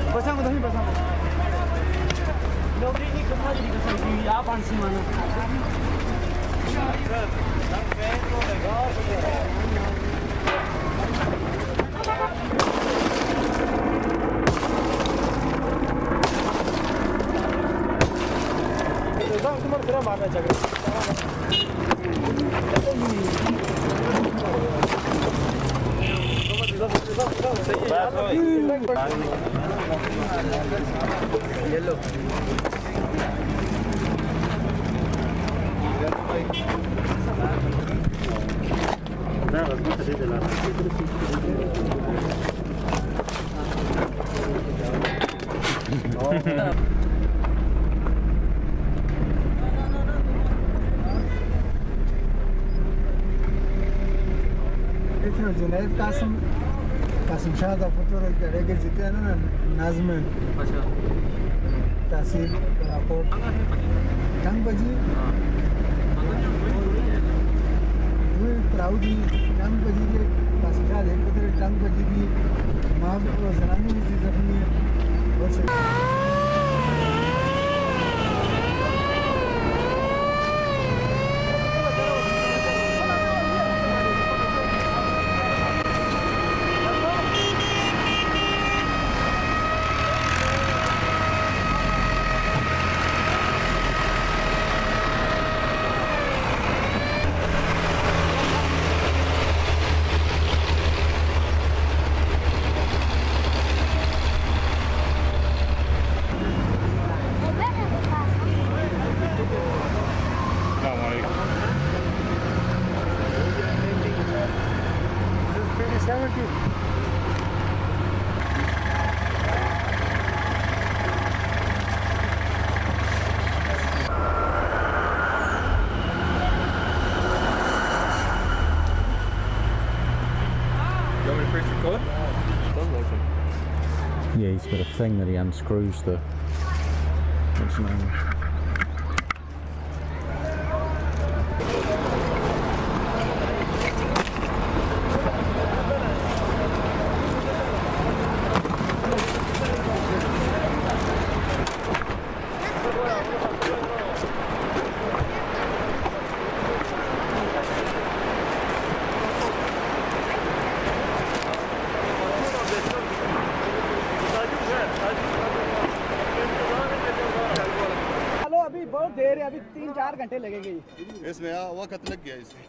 Bersama tapi bersama. Nobody ni kena jadi kesalahan. Ya pansi mana? तुम्हारे तरह मारना चाहिए येलो ना उसमें सही चला जुनैद कासिम शाह का फोटो जड़े के जीते हैं ना नाज़ में अच्छा तहसील रापोर्ट टंग बजी वो प्राउडी टंग बजी के कासिम शाह देख को तेरे टंग बजी की माँ को जनानी की चीज़ अपनी और से Yeah, he's got a thing that he unscrews the. What's the name? बहुत देर है अभी 3-4 घंटे लगेंगे इसमें वक्त लग गया इसमें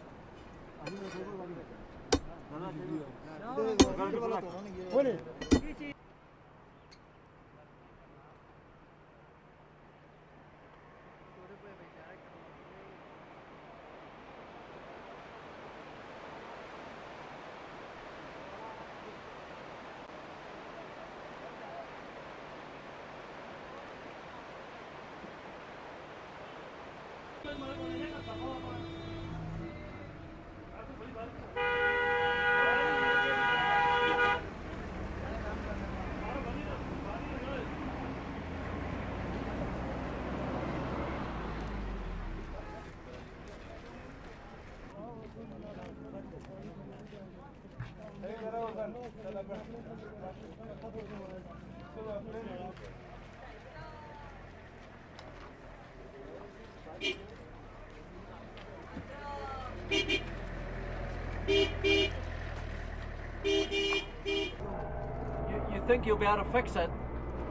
You think you'll be able to fix it?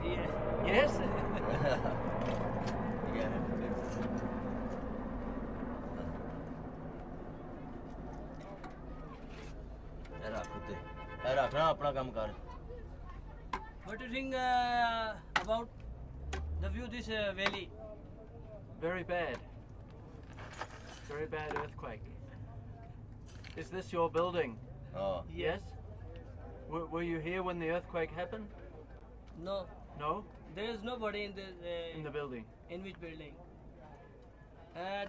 Yeah. Yes? What do you think about the view this valley? Very bad. Very bad earthquake. Is this your building? Oh. Yes? Were you here when the earthquake happened? No. No? There is nobody in the building. In which building?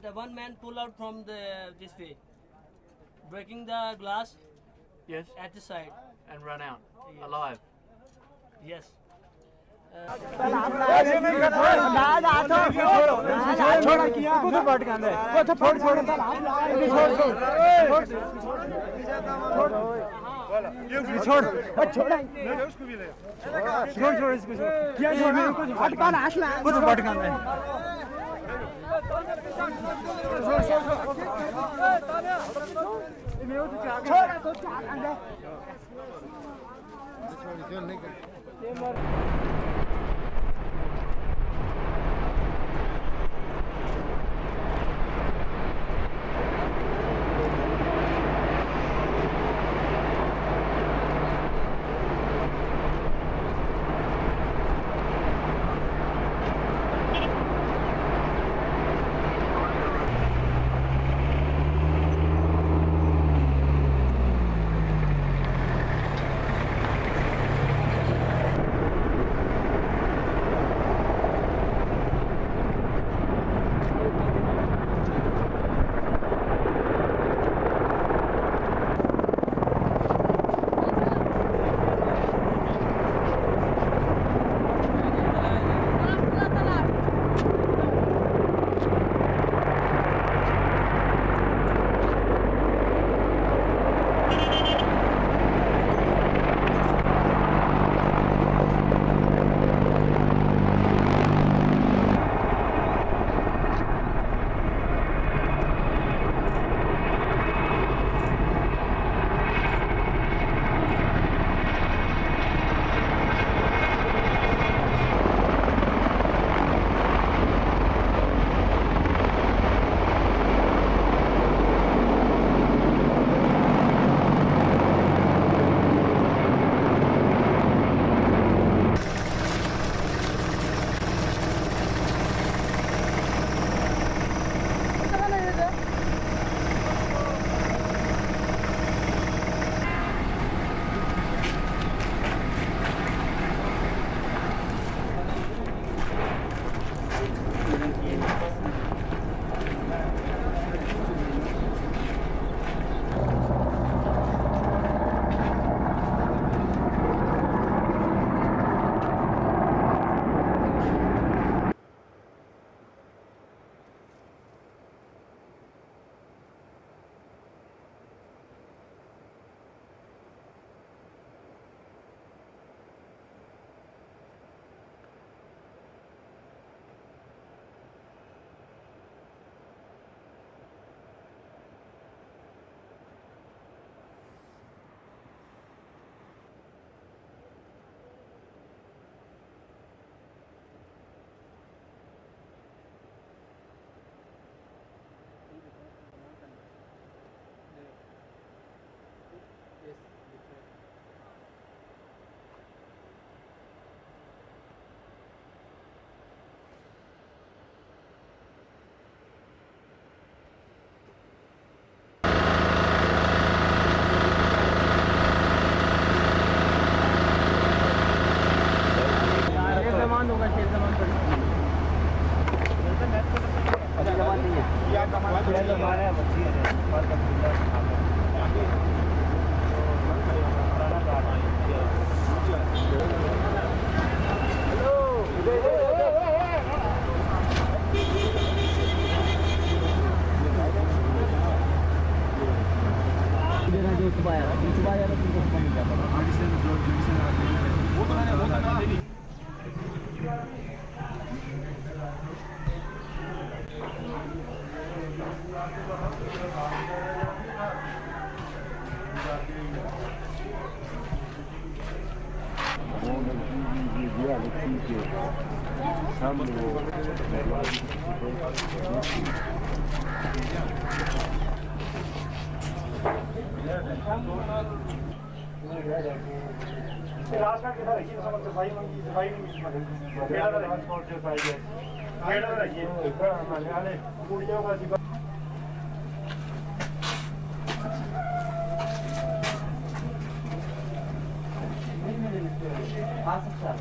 The one man pulled out from this way, breaking the glass. Yes. At the side. And run out. Yes. Alive. Yes.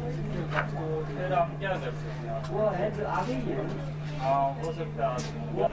फिर आप क्या कर सकते हैं? वो है जो आ गई है। हाँ हो सकता है।